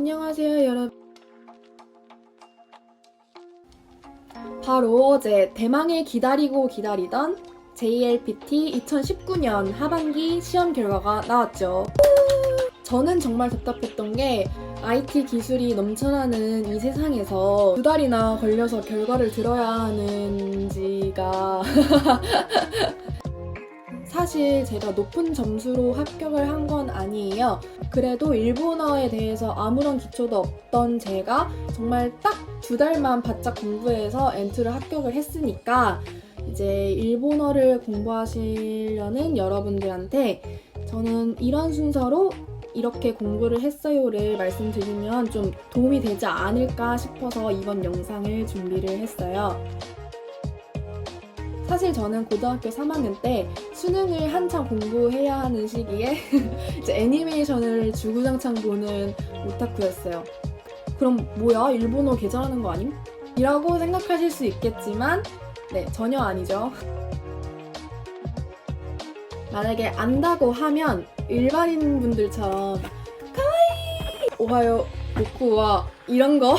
안녕하세요, 여러분. 바로 어제 대망의 기다리고 기다리던 JLPT 2019년 하반기 시험 결과가 나왔죠. 저는 정말 답답했던 게 IT 기술이 넘쳐나는 이 세상에서 2달이나 걸려서 결과를 들어야 하는지가 사실 제가 높은 점수로 합격을 한 건 아니에요. 그래도 일본어에 대해서 아무런 기초도 없던 제가 정말 딱 2달만 바짝 공부해서 엔트를 합격을 했으니까 이제 일본어를 공부하시려는 여러분들한테 저는 이런 순서로 이렇게 공부를 했어요를 말씀드리면 좀 도움이 되지 않을까 싶어서 이번 영상을 준비를 했어요. 사실 저는 고등학교 3학년 때 수능을 한창 공부해야 하는 시기에 이제 애니메이션을 주구장창 보는 오타쿠였어요. 그럼 뭐야? 일본어 개잘하는 거 아님? 이라고 생각하실 수 있겠지만 네, 전혀 아니죠. 만약에 안다고 하면 일반인 분들처럼 카와이! 오하요 모쿠와 이런 거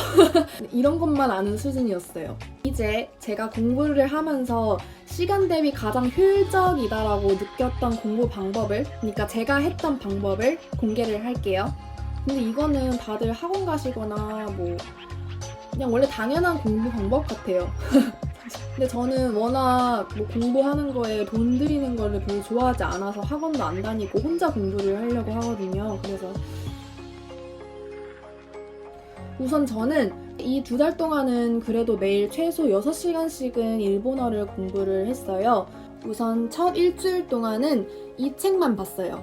이런 것만 아는 수준이었어요. 이제 제가 공부를 하면서 시간 대비 가장 효율적이다라고 느꼈던 공부 방법을, 그러니까 제가 했던 방법을 공개를 할게요. 근데 이거는 다들 학원 가시거나 뭐 그냥 원래 당연한 공부 방법 같아요. 근데 저는 워낙 뭐 공부하는 거에 돈 들이는 거를 별로 좋아하지 않아서 학원도 안 다니고 혼자 공부를 하려고 하거든요. 그래서 우선 저는 이 2달 동안은 그래도 매일 최소 6시간씩은 일본어를 공부를 했어요. 우선 첫 일주일 동안은 이 책만 봤어요.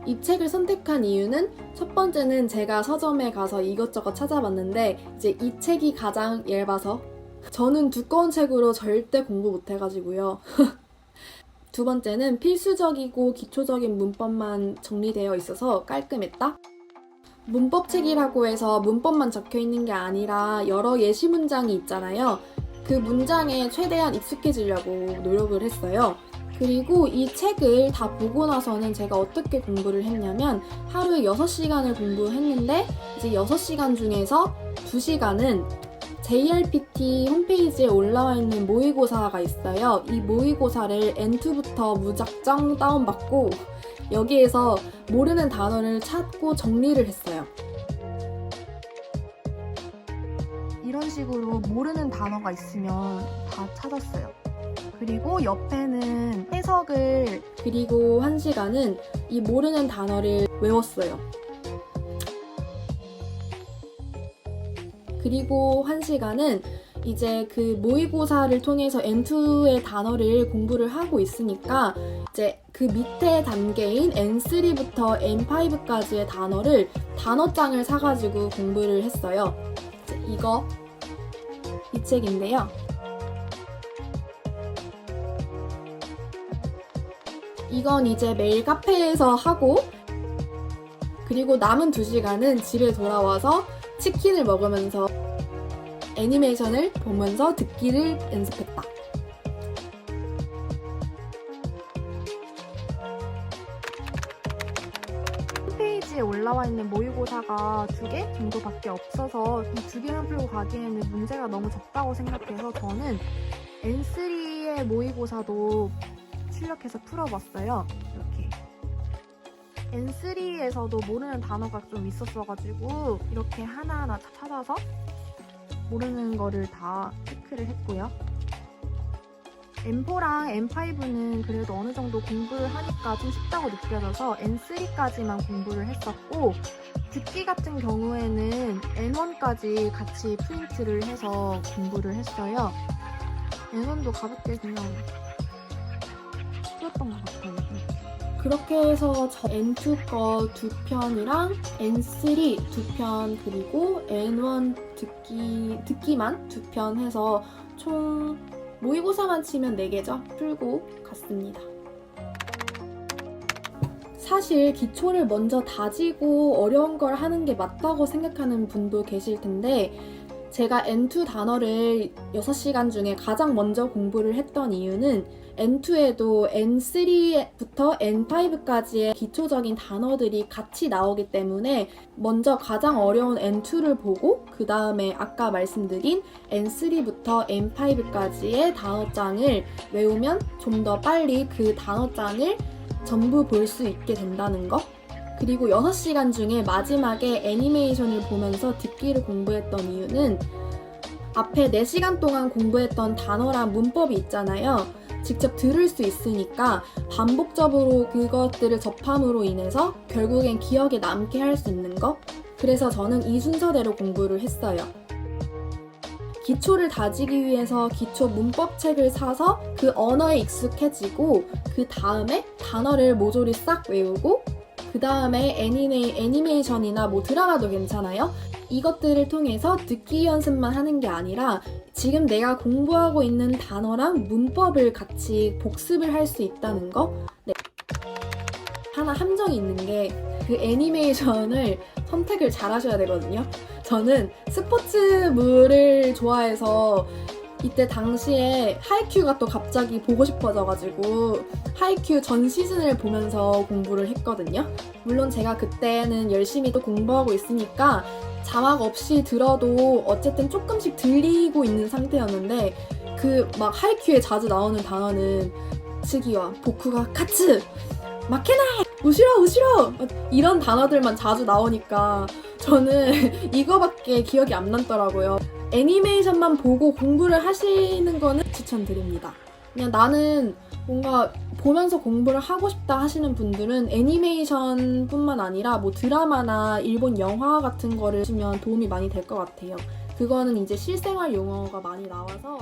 이 책을 선택한 이유는 첫 번째는 제가 서점에 가서 이것저것 찾아봤는데 이제 이 책이 가장 얇아서 저는 두꺼운 책으로 절대 공부 못해가지고요. 두 번째는 필수적이고 기초적인 문법만 정리되어 있어서 깔끔했다. 문법책이라고 해서 문법만 적혀 있는 게 아니라 여러 예시 문장이 있잖아요. 그 문장에 최대한 익숙해지려고 노력을 했어요. 그리고 이 책을 다 보고 나서는 제가 어떻게 공부를 했냐면 하루에 6시간을 공부했는데 이제 6시간 중에서 2시간은 JLPT 홈페이지에 올라와 있는 모의고사가 있어요. 이 모의고사를 N2부터 무작정 다운받고 여기에서 모르는 단어를 찾고 정리를 했어요. 이런 식으로 모르는 단어가 있으면 다 찾았어요. 그리고 옆에는 해석을, 그리고 1시간은 이 모르는 단어를 외웠어요. 그리고 1시간은 이제 그 모의고사를 통해서 N2의 단어를 공부를 하고 있으니까 이제 그 밑에 단계인 N3부터 N5까지의 단어를 단어장을 사가지고 공부를 했어요. 이 책인데요. 이건 이제 매일 카페에서 하고 그리고 남은 2시간은 집에 돌아와서 치킨을 먹으면서 애니메이션을 보면서 듣기를 연습했다. 홈페이지에 올라와 있는 모의고사가 2개 정도밖에 없어서 이 2개만 풀고 가기에는 문제가 너무 적다고 생각해서 저는 N3의 모의고사도 출력해서 풀어봤어요. 이렇게. N3에서도 모르는 단어가 좀 있었어가지고 이렇게 하나하나 찾아서 모르는 거를 다 체크를 했고요. N4랑 N5는 그래도 어느 정도 공부를 하니까 좀 쉽다고 느껴져서 N3까지만 공부를 했었고 듣기 같은 경우에는 N1까지 같이 프린트를 해서 공부를 했어요. N1도 가볍게 그냥 풀었던 것 같아요. 그렇게 해서 N2 거 2편이랑 N3 2편 그리고 N1 듣기만 2편 해서 총 모의고사만 치면 4개죠? 풀고 갔습니다. 사실 기초를 먼저 다지고 어려운 걸 하는 게 맞다고 생각하는 분도 계실 텐데 제가 N2 단어를 6시간 중에 가장 먼저 공부를 했던 이유는 N2에도 N3부터 N5까지의 기초적인 단어들이 같이 나오기 때문에 먼저 가장 어려운 N2를 보고 그 다음에 아까 말씀드린 N3부터 N5까지의 단어장을 외우면 좀 더 빨리 그 단어장을 전부 볼 수 있게 된다는 거. 그리고 6시간 중에 마지막에 애니메이션을 보면서 듣기를 공부했던 이유는 앞에 4시간 동안 공부했던 단어랑 문법이 있잖아요. 직접 들을 수 있으니까 반복적으로 그것들을 접함으로 인해서 결국엔 기억에 남게 할 수 있는 거. 그래서 저는 이 순서대로 공부를 했어요. 기초를 다지기 위해서 기초 문법책을 사서 그 언어에 익숙해지고 그 다음에 단어를 모조리 싹 외우고 그 다음에 애니메이션이나 뭐 드라마도 괜찮아요. 이것들을 통해서 듣기 연습만 하는 게 아니라 지금 내가 공부하고 있는 단어랑 문법을 같이 복습을 할 수 있다는 거. 네. 하나 함정이 있는 게 그 애니메이션을 선택을 잘 하셔야 되거든요. 저는 스포츠물을 좋아해서 이때 당시에 하이큐가 또 갑자기 보고 싶어져가지고 하이큐 전 시즌을 보면서 공부를 했거든요. 물론 제가 그때는 열심히 또 공부하고 있으니까 자막 없이 들어도 어쨌든 조금씩 들리고 있는 상태였는데 그 막 하이큐에 자주 나오는 단어는 스기와 보쿠가 카츠 마케나이 우시로 이런 단어들만 자주 나오니까 저는 이거밖에 기억이 안 남더라고요. 애니메이션만 보고 공부를 하시는 거는 추천드립니다. 그냥 나는 뭔가 보면서 공부를 하고 싶다 하시는 분들은 애니메이션뿐만 아니라 뭐 드라마나 일본 영화 같은 거를 보시면 도움이 많이 될 것 같아요. 그거는 이제 실생활 용어가 많이 나와서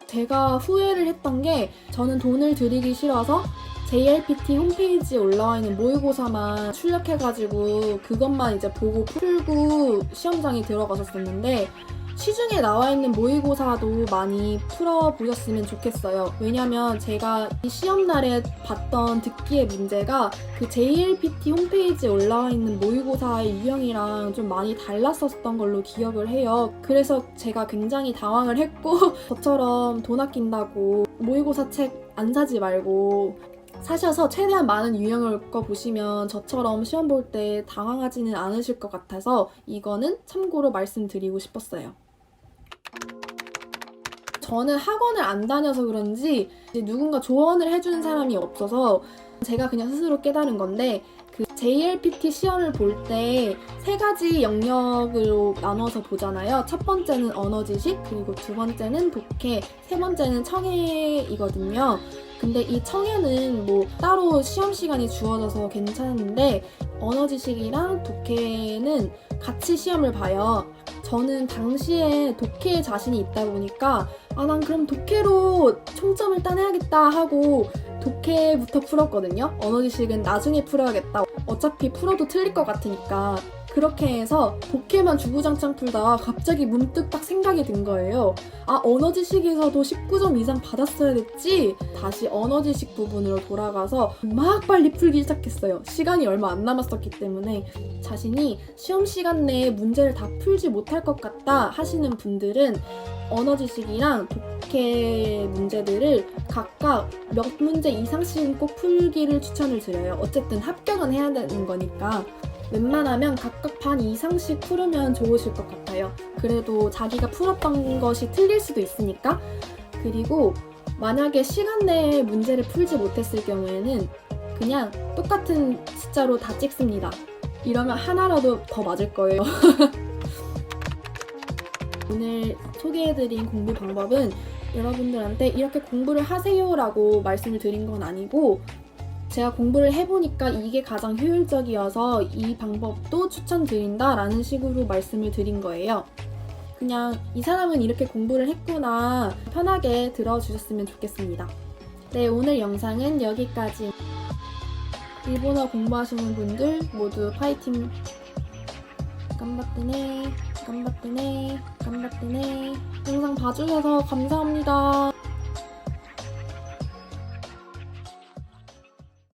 제가 후회를 했던 게 저는 돈을 들이기 싫어서 JLPT 홈페이지에 올라와 있는 모의고사만 출력해가지고 그것만 이제 보고 풀고 시험장에 들어갔었는데 시중에 나와 있는 모의고사도 많이 풀어보셨으면 좋겠어요. 왜냐면 제가 이 시험날에 봤던 듣기의 문제가 그 JLPT 홈페이지에 올라와 있는 모의고사의 유형이랑 좀 많이 달랐었던 걸로 기억을 해요. 그래서 제가 굉장히 당황을 했고 저처럼 돈 아낀다고 모의고사 책 안 사지 말고 사셔서 최대한 많은 유형을 보시면 저처럼 시험 볼 때 당황하지는 않으실 것 같아서 이거는 참고로 말씀드리고 싶었어요. 저는 학원을 안 다녀서 그런지 누군가 조언을 해주는 사람이 없어서 제가 그냥 스스로 깨달은 건데 그 JLPT 시험을 볼 때 3가지 영역으로 나눠서 보잖아요. 첫 번째는 언어 지식, 그리고 두 번째는 독해, 세 번째는 청해이거든요. 근데 이 청해는 뭐 따로 시험 시간이 주어져서 괜찮은데 언어 지식이랑 독해는 같이 시험을 봐요. 저는 당시에 독해에 자신이 있다 보니까 난 그럼 독해로 총점을 따내야겠다 하고 독해부터 풀었거든요. 언어 지식은 나중에 풀어야겠다. 어차피 풀어도 틀릴 것 같으니까. 그렇게 해서 독해만 주구장창 풀다가 갑자기 문득 딱 생각이 든 거예요. 언어 지식에서도 19점 이상 받았어야 됐지? 다시 언어 지식 부분으로 돌아가서 막 빨리 풀기 시작했어요. 시간이 얼마 안 남았었기 때문에 자신이 시험 시간 내에 문제를 다 풀지 못할 것 같다 하시는 분들은 언어 지식이랑 독해 문제들을 각각 몇 문제 이상씩은 꼭 풀기를 추천을 드려요. 어쨌든 합격은 해야 되는 거니까. 웬만하면 각각 반 이상씩 풀으면 좋으실 것 같아요. 그래도 자기가 풀었던 것이 틀릴 수도 있으니까. 그리고 만약에 시간 내에 문제를 풀지 못했을 경우에는 그냥 똑같은 숫자로 다 찍습니다. 이러면 하나라도 더 맞을 거예요. 오늘 소개해드린 공부 방법은 여러분들한테 이렇게 공부를 하세요라고 말씀을 드린 건 아니고 제가 공부를 해보니까 이게 가장 효율적이어서 이 방법도 추천드린다라는 식으로 말씀을 드린 거예요. 그냥 이 사람은 이렇게 공부를 했구나 편하게 들어주셨으면 좋겠습니다. 네, 오늘 영상은 여기까지. 일본어 공부하시는 분들 모두 파이팅! 깜바뜨네. 영상 봐주셔서 감사합니다.